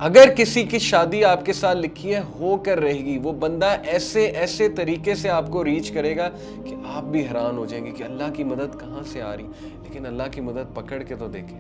अगर किसी की शादी आपके साथ लिखी है हो कर रहेगी, वो बंदा ऐसे ऐसे तरीके से आपको रीच करेगा कि आप भी हैरान हो जाएंगे कि अल्लाह की मदद कहाँ से आ रही। लेकिन अल्लाह की मदद पकड़ के तो देखें।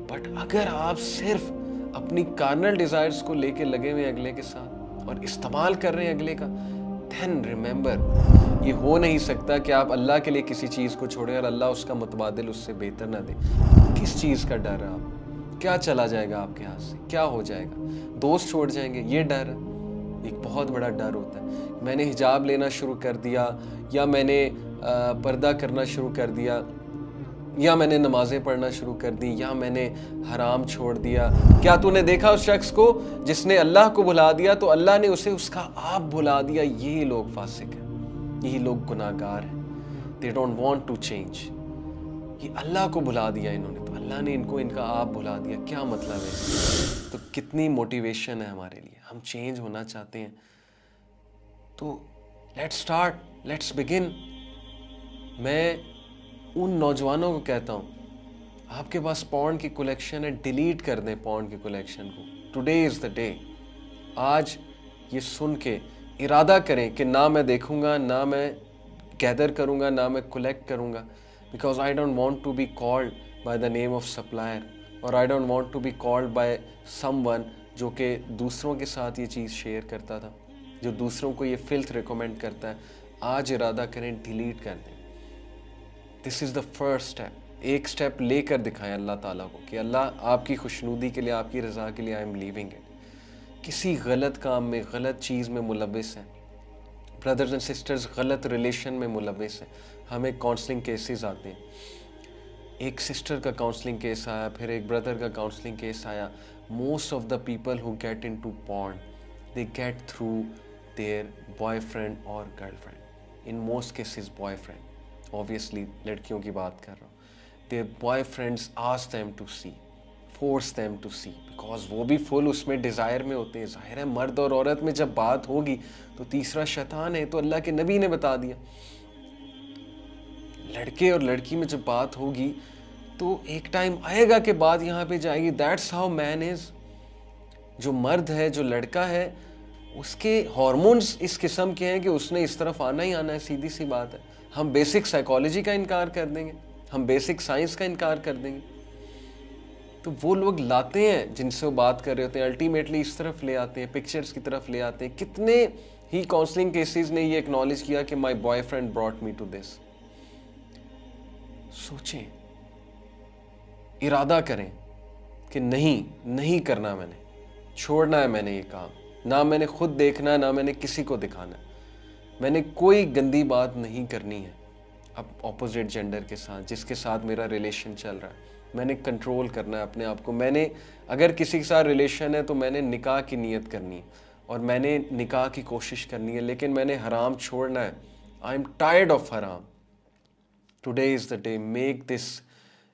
बट अगर आप सिर्फ अपनी कार्नल डिजायर्स को लेके लगे हुए अगले के साथ और इस्तेमाल कर रहे हैं अगले का, देन रिमेंबर ये हो नहीं सकता कि आप अल्लाह के लिए किसी चीज को छोड़ें और अल्लाह उसका मुतबादिल उससे बेहतर ना दे। किस चीज का डर है? आप क्या चला जाएगा आपके हाथ से? क्या हो जाएगा? दोस्त छोड़ जाएंगे? ये डर है, एक बहुत बड़ा डर होता है। मैंने हिजाब लेना शुरू कर दिया, या मैंने पर्दा करना शुरू कर दिया, या मैंने नमाजें पढ़ना शुरू कर दी, या मैंने हराम छोड़ दिया। क्या तूने देखा उस शख्स को जिसने अल्लाह को भुला दिया तो अल्लाह ने उसे उसका आप भुला दिया? यही लोग फासिक हैं, यही लोग गुनाहगार हैं। They don't want to change. ये अल्लाह को भुला दिया इन्होंने तो अल्लाह ने इनको इनका आप भुला दिया। क्या मतलब है? तो कितनी मोटिवेशन है हमारे लिए। हम चेंज होना चाहते हैं तो लेट्स स्टार्ट, लेट्स बिगिन। मैं उन नौजवानों को कहता हूँ, आपके पास पॉर्न की कलेक्शन है, डिलीट कर दें पॉर्न की कलेक्शन को। Today is the day. आज ये सुन के इरादा करें कि ना मैं देखूंगा, ना मैं गैदर करूंगा, ना मैं कलेक्ट करूंगा, because I don't want to be called by the name of supplier, और I don't want to be called by someone जो कि दूसरों के साथ ये चीज़ शेयर करता था, जो दूसरों को ये फिल्थ रिकमेंड करता है। आज इरादा करें, डिलीट कर दें। This is the first step. एक स्टेप लेकर दिखाएं अल्लाह ताला को कि अल्लाह आपकी खुशनुदी के लिए, आपकी रज़ा के लिए आई एम लीविंग इट। किसी गलत काम में, गलत चीज़ में मुलविस हैं, ब्रदर्स एंड सिस्टर्स, गलत रिलेशन में मुलविस हैं। हमें काउंसलिंग केसेस आते हैं, एक सिस्टर का काउंसलिंग केस आया, फिर एक ब्रदर का काउंसलिंग केस आया। Most of the people who get into porn, they get through their boyfriend और girlfriend. In most cases boyfriend, obviously लड़कियों की बात कर रहा हूँ। Their boyfriends ask them to see, force them to see, because वो भी फुल उसमें डिज़ायर में होते हैं। ज़ाहिर है मर्द और औरत में जब बात होगी तो तीसरा शैतान है, तो अल्लाह के नबी ने बता दिया। लड़के और लड़की में जब बात होगी तो एक टाइम आएगा कि बात यहाँ पे जाएगी। That's how man is. जो मर्द है, जो लड़का है, उसके हार्मोन्स इस किस्म के हैं कि उसने इस तरफ आना ही आना है, सीधी सी बात है। हम बेसिक साइकोलॉजी का इनकार कर देंगे, हम बेसिक साइंस का इनकार कर देंगे, तो वो लोग लाते हैं जिनसे वो बात कर रहे होते हैं, अल्टीमेटली इस तरफ ले आते हैं, पिक्चर्स की तरफ ले आते हैं। कितने ही काउंसलिंग केसेस ने ये एक्नॉलेज किया कि my boyfriend brought me to this. सोचें, इरादा करें कि नहीं करना, मैंने छोड़ना है, मैंने ये काम ना मैंने खुद देखना है, ना मैंने किसी को दिखाना है। मैंने कोई गंदी बात नहीं करनी है अब ऑपोजिट जेंडर के साथ, जिसके साथ मेरा रिलेशन चल रहा है। मैंने कंट्रोल करना है अपने आप को। मैंने अगर किसी के साथ रिलेशन है तो मैंने निकाह की नीयत करनी है और मैंने निकाह की कोशिश करनी है, लेकिन मैंने हराम छोड़ना है। आई एम टायर्ड ऑफ हराम। Today is the day, make this.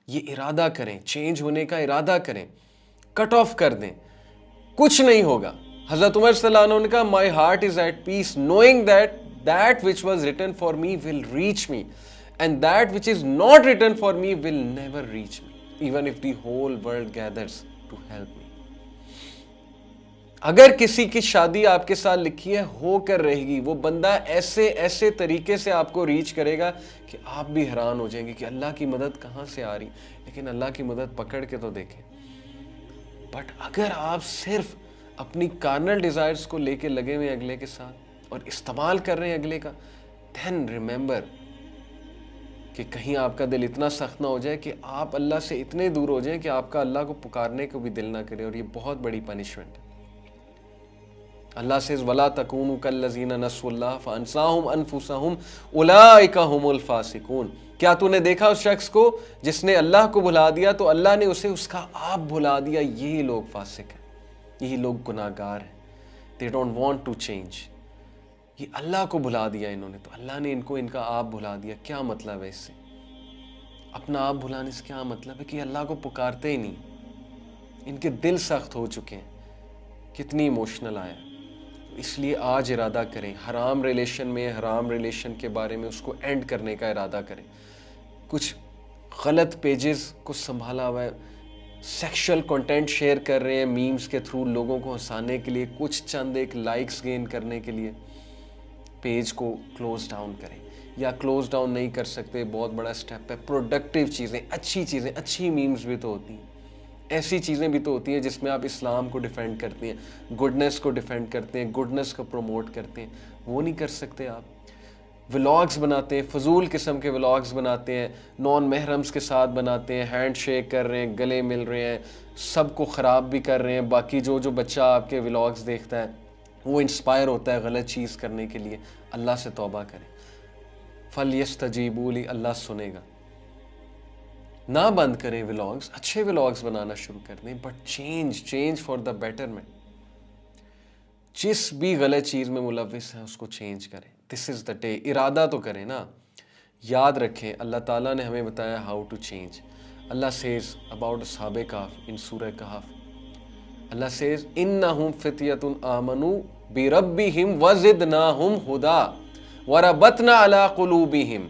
ये इरादा करें, चेंज होने का इरादा करें, कट ऑफ कर दें, कुछ नहीं होगा। हज़रत उमर सल्लल्लाहु अलैहि वसल्लम ने कहा, my heart is at peace knowing that that which was written for me will reach me and that which is not written for me will never reach me even if the whole world gathers to help me। अगर किसी की शादी आपके साथ लिखी है हो कर रहेगी, वो बंदा ऐसे ऐसे तरीके से आपको रीच करेगा कि आप भी हैरान हो जाएंगे कि अल्लाह की मदद कहाँ से आ रही। लेकिन अल्लाह की मदद पकड़ के तो देखें। बट अगर आप सिर्फ अपनी कार्नल डिजायर्स को लेके लगे हुए अगले के साथ और इस्तेमाल कर रहे हैं अगले का, देन रिमेंबर कि कहीं आपका दिल इतना सख्त ना हो जाए कि आप अल्लाह से इतने दूर हो जाएं कि आपका अल्लाह को पुकारने को भी दिल ना करे। और ये बहुत बड़ी पनिशमेंट है। अल्लाह से वला तकूनु कल्लज़ीना नसुल्लाह फअनसाहुम अनफुसहुम उलाइका हुमुल फासिकून। क्या तूने देखा उस शख्स को जिसने अल्लाह को भुला दिया तो अल्लाह ने उसे उसका आप भुला दिया? यही लोग फासिक हैं, यही लोग गुनाहगार हैं। They don't want to change. ये अल्लाह को भुला दिया इन्होंने तो अल्लाह ने इनको इनका आप भुला दिया। क्या मतलब है इससे? अपना आप भुलाने से क्या मतलब है? कि अल्लाह को पुकारते ही नहीं, इनके दिल सख्त हो चुके हैं। कितनी इमोशनल आया। तो इसलिए आज इरादा करें, हराम रिलेशन में, हराम रिलेशन के बारे में उसको एंड करने का इरादा करें। कुछ गलत पेजेस को संभाला हुआ है, सेक्सुअल कंटेंट शेयर कर रहे हैं मीम्स के थ्रू लोगों को हंसाने के लिए, कुछ चंद एक लाइक्स गेन करने के लिए, पेज को क्लोज डाउन करें। या क्लोज डाउन नहीं कर सकते, बहुत बड़ा स्टेप है, प्रोडक्टिव चीज़ें, अच्छी चीज़ें, अच्छी मीम्स भी तो होती हैं, ऐसी चीज़ें भी तो होती हैं जिसमें आप इस्लाम को डिफेंड करते हैं, गुडनेस को डिफेंड करते हैं, गुडनेस को प्रमोट करते हैं, वो नहीं कर सकते आप। व्लॉग्स बनाते हैं, फजूल किस्म के व्लॉग्स बनाते हैं, नॉन महरम्स के साथ बनाते हैं, हैंड शेक कर रहे हैं, गले मिल रहे हैं, सबको ख़राब भी कर रहे हैं। बाकी जो बच्चा आपके व्लॉग्स देखता है वो इंस्पायर होता है गलत चीज़ करने के लिए। अल्लाह से तौबा करें। फल यस्तजीबू ली, अल्लाह सुनेगा। ना बंद करें व्लॉग्स, अच्छे व्लॉग्स बनाना शुरू कर दें, but change for the betterment. जिस भी गलत चीज़ में मुलविस है उसको चेंज करें। This is the day. इरादा तो करें ना। याद रखें अल्लाह ताला ने हमें बताया how to change. Allah says about अस्हाबे कहफ इन सूरह कहफ, अल्लाह सेज इन्नहुम फित्यतुन आमनू बिरब्बिहिम वज़िदनाहुम हुदा वरबतना अला कुलूबिहिम।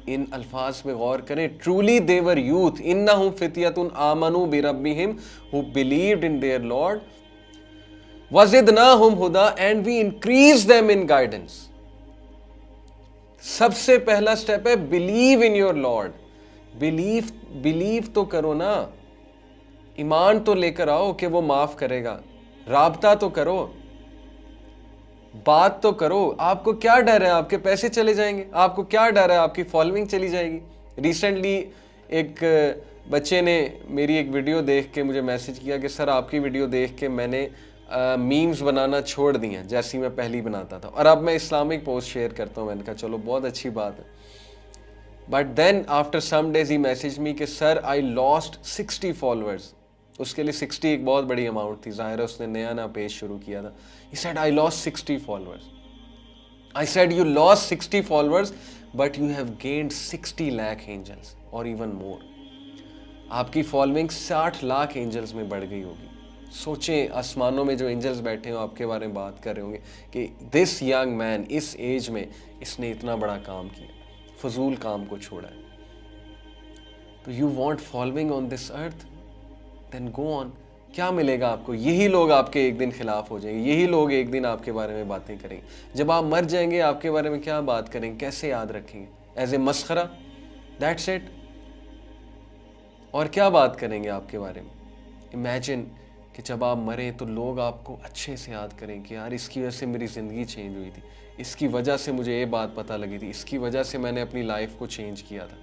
इन अल्फाज में गौर करें। ट्रूली दे वर यूथ, इन्नहुम फित्यतुन आमनू बिरब्बिहिम, who believed in their lord, वज़िदनाहुम हुदा, and we increase them in guidance. सबसे पहला स्टेप है believe in your lord. Believe तो करो ना, ईमान तो लेकर आओ कि वो माफ करेगा, राबता तो करो, बात तो करो। आपको क्या डर है आपके पैसे चले जाएंगे? आपको क्या डर है आपकी फॉलोइंग चली जाएगी? रिसेंटली एक बच्चे ने मेरी एक वीडियो देख के मुझे मैसेज किया कि सर आपकी वीडियो देख के मैंने मीम्स बनाना छोड़ दी हैं जैसी मैं पहली बनाता था, और अब मैं इस्लामिक पोस्ट शेयर करता हूँ। मैंने कहा चलो बहुत अच्छी बात है। But then after some days he message me कि सर आई लॉस्ट 60 फॉलोअर्स। उसके लिए 60 एक बहुत बड़ी अमाउंट थी, जाहिर है उसने नया पेज शुरू किया था। He said I lost 60 followers. I said you lost 60 followers but you have gained 60 lakh angels or even more. आपकी फॉलोइंग 60 लाख एंजल्स में बढ़ गई होगी। सोचें आसमानों में जो एंजल्स बैठे हो आपके बारे में बात कर रहे होंगे कि दिस यंग मैन इस एज में इसने इतना बड़ा काम किया, फजूल काम को छोड़ा है। तो you want following on this earth, then go on. क्या मिलेगा आपको? यही लोग आपके एक दिन खिलाफ हो जाएंगे, यही लोग एक दिन आपके बारे में बातें करेंगे। जब आप मर जाएंगे आपके बारे में क्या बात करेंगे, कैसे याद रखेंगे? एज ए मस्खरा, दैट्स इट। और क्या बात करेंगे आपके बारे में? इमेजिन कि जब आप मरे तो लोग आपको अच्छे से याद करें कि यार इसकी वजह से मेरी ज़िंदगी चेंज हुई थी, इसकी वजह से मुझे ये बात पता लगी थी, इसकी वजह से मैंने अपनी लाइफ को चेंज किया था।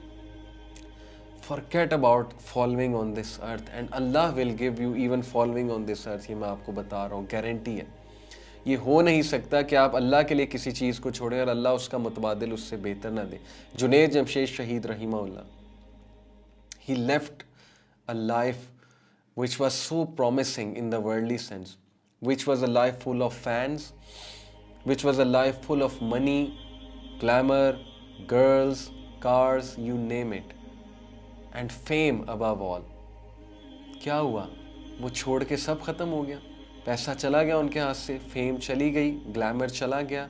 Forget about following on this earth and Allah will give you even following on this earth। ये मैं आपको बता रहा हूँ, गारंटी है। ये हो नहीं सकता कि आप अल्लाह के लिए किसी चीज़ को छोड़ें और अल्लाह उसका मुतबादिल उससे बेहतर ना दे। जुनैद जमशेद शहीद रहीमहुल्लाह, he left a life which was so promising in the worldly sense, which was a life full of fans, which was a life full of money, glamour, girls, cars, you name it, and fame above all। क्या हुआ? वो छोड़ के सब ख़त्म हो गया। पैसा चला गया उनके हाथ से, फेम चली गई, ग्लैमर चला गया,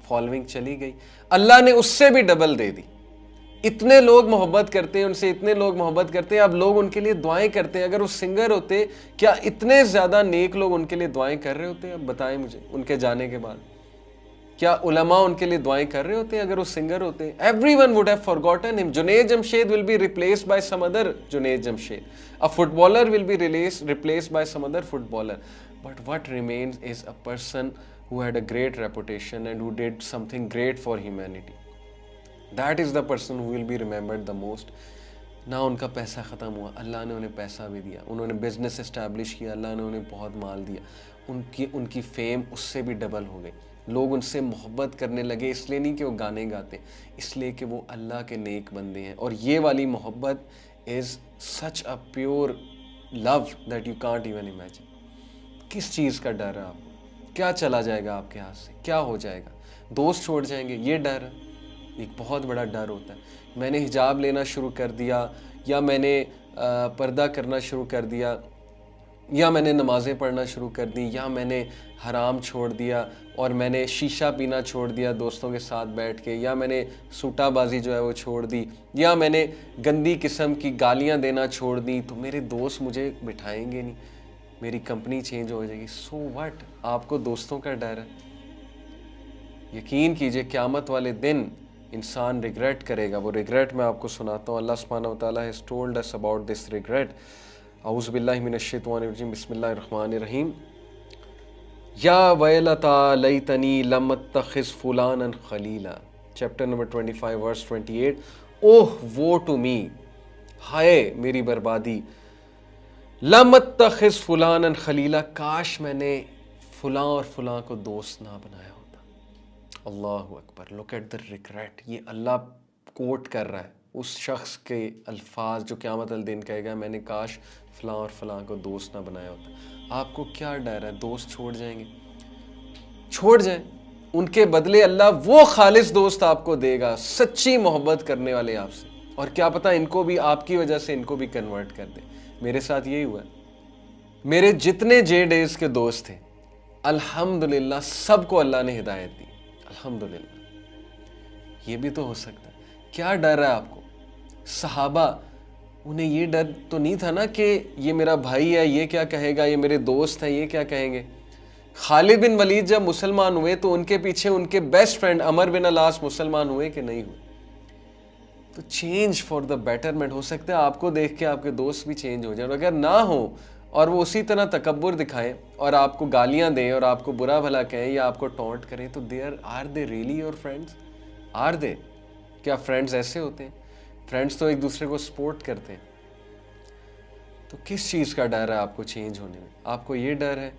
फॉलोइंग चली गई। अल्लाह ने उससे भी डबल दे दी। इतने लोग मोहब्बत करते हैं उनसे, इतने लोग मोहब्बत करते हैं, अब लोग उनके लिए दुआएं करते हैं। अगर वो सिंगर होते, क्या इतने ज़्यादा नेक लोग उनके लिए दुआएं कर रहे होते? अब बताएं मुझे, उनके जाने के बाद क्या उलमा उनके लिए दुआएं कर रहे होते हैं? अगर वो सिंगर होते, everyone would have forgotten him। Junaid Jamshed will be replaced by some other Junaid Jamshed. A footballer will be replaced by some other footballer। But what remains is a person who had a great reputation and who did something great for humanity। That is the person who will be remembered the most। ना उनका पैसा ख़त्म हुआ, अल्लाह ने उन्हें पैसा भी दिया, उन्होंने बिजनेस इस्टेब्लिश किया, अल्लाह ने उन्हें बहुत माल दिया, उनकी फेम उससे भी डबल हो गई। लोग उनसे मोहब्बत करने लगे, इसलिए नहीं कि वो गाने गाते, इसलिए कि वो अल्लाह के नेक बंदे हैं। और ये वाली मोहब्बत is such a pure love that you can't even imagine. किस चीज़ का डर है आपको? क्या चला जाएगा आपके हाथ से? क्या हो जाएगा? दोस्त छोड़ जाएंगे, ये डर है। एक बहुत बड़ा डर होता है। मैंने हिजाब लेना शुरू कर दिया या मैंने पर्दा करना शुरू कर दिया या मैंने नमाज़ें पढ़ना शुरू कर दी, या मैंने हराम छोड़ दिया और मैंने शीशा पीना छोड़ दिया दोस्तों के साथ बैठ के, या मैंने सूटाबाजी जो है वो छोड़ दी, या मैंने गंदी किस्म की गालियां देना छोड़ दी, तो मेरे दोस्त मुझे बिठाएंगे नहीं, मेरी कंपनी चेंज हो जाएगी। सो व्हाट, आपको दोस्तों का डर है। यकीन कीजिए क़यामत वाले दिन इंसान रिग्रेट करेगा। वो रिग्रेट मैं आपको सुनाता हूँ। अल्लाह सुब्हानहू व तआला has told us about this regret. औज़ु बिल्लाहि मिनश शैतानिर रजीम, बिस्मिल्लाहिर रहमानिर रहीम। या वैलता लैतनी लम अत्तखिज़ फुलानन खलीला, chapter number 25 verse 28। Oh woe to मी, हाय मेरी बर्बादी, लम अत्तखिज़ फुलानन खलीला, काश मैंने फुलां और फुलां को दोस्त ना बनाया होता। अल्लाहु Akbar, look at the regret. ये अल्लाह कोट कर रहा है उस शख्स के अल्फाज जो क़यामत वाले दिन कहेगा मैंने काश फलां और फलां को दोस्त ना बनाया होता। आपको क्या डर है? दोस्त छोड़ जाएंगे, छोड़ जाएं, उनके बदले अल्लाह वो खालिस दोस्त आपको देगा, सच्ची मोहब्बत करने वाले आपसे। और क्या पता इनको भी आपकी वजह से इनको भी कन्वर्ट कर दे। मेरे साथ यही हुआ है। मेरे जितने जे डेज के दोस्त थे अल्हम्दुलिल्लाह सबको अल्लाह ने हिदायत दी, अल्हम्दुलिल्लाह। ये भी तो हो सकता है। क्या डर है आपको? सहाबा, उन्हें ये डर तो नहीं था ना कि ये मेरा भाई है, ये क्या कहेगा, ये मेरे दोस्त हैं, ये क्या कहेंगे। खालिद बिन वलीद जब मुसलमान हुए तो उनके पीछे उनके बेस्ट फ्रेंड अमर बिन अलास मुसलमान हुए कि नहीं हुए। तो चेंज फॉर द बेटरमेंट। हो सकता है आपको देख के आपके दोस्त भी चेंज हो जाए, और अगर ना हो और वो उसी तरह तकब्बुर दिखाएं और आपको गालियां दें और आपको बुरा भला कहें या आपको टॉन्ट करें, तो there are they really your friends? Are they? क्या फ्रेंड्स ऐसे होते हैं? फ्रेंड्स तो एक दूसरे को सपोर्ट करते हैं। तो किस चीज़ का डर है आपको चेंज होने में? आपको ये डर है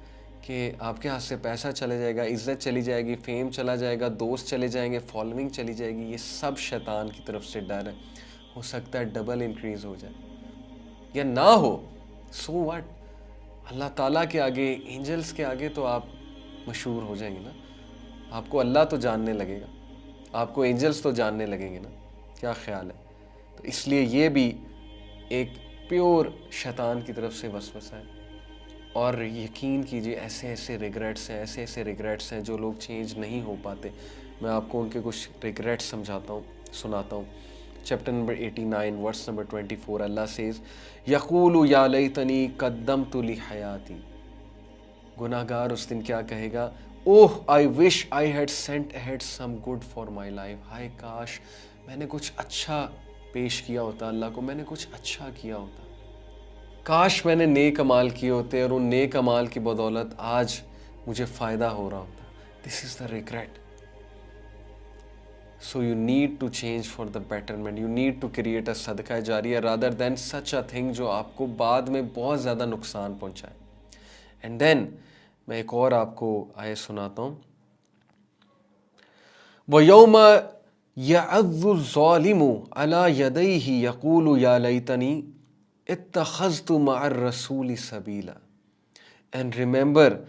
कि आपके हाथ से पैसा चले जाएगा, इज्जत चली जाएगी, फेम चला जाएगा, दोस्त चले जाएंगे, फॉलोइंग चली जाएगी। ये सब शैतान की तरफ से डर है। हो सकता है डबल इंक्रीज हो जाए या ना हो, सो व्हाट। अल्लाह ताला के आगे, एंजल्स के आगे तो आप मशहूर हो जाएंगे ना। आपको अल्लाह तो जानने लगेगा, आपको एंजल्स तो जानने लगेंगे ना। क्या ख्याल है? तो इसलिए ये भी एक प्योर शैतान की तरफ से वसवसा है। और यकीन कीजिए ऐसे ऐसे रिग्रेट्स हैं, ऐसे ऐसे रिग्रेट्स हैं जो लोग चेंज नहीं हो पाते। मैं आपको उनके कुछ रिग्रेट्स समझाता हूँ, सुनाता हूँ। Chapter number 89 verse number 24, Allah says यक़ूलु या लैतनी क़द्दमतु ली हयाती। गुनाहगार उस दिन क्या कहेगा? Oh I wish I had sent ahead some good for my life. हाय काश मैंने कुछ अच्छा पेश किया होता अल्लाह को, मैंने कुछ अच्छा किया होता, काश मैंने नेक अमाल किए होते और उन नेक अमाल की बदौलत आज मुझे फ़ायदा हो रहा होता। This is the regret. So you need to change for the betterment. You need to create a सदका जारिया rather than such a thing जो आपको बाद में बहुत ज़्यादा नुकसान पहुँचाए। एंड देन मैं एक और आपको आयत सुनाता हूँ। वयौम यअज़्ज़ु ज़ालिमु अला यदैहि यक़ूलु या लैतनी इत्तख़ज़्तु मअर रसूलि सबीला। And remember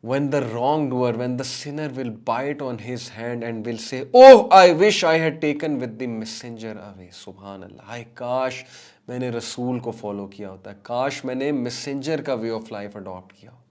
when the wrongdoer, when the sinner will bite on his hand and will say, oh I wish I had taken with the messenger away. सुभान अल्लाह, हाय काश मैंने रसूल को फॉलो किया होता, काश मैंने मैसेंजर का वे ऑफ लाइफ अडॉप्ट किया होता।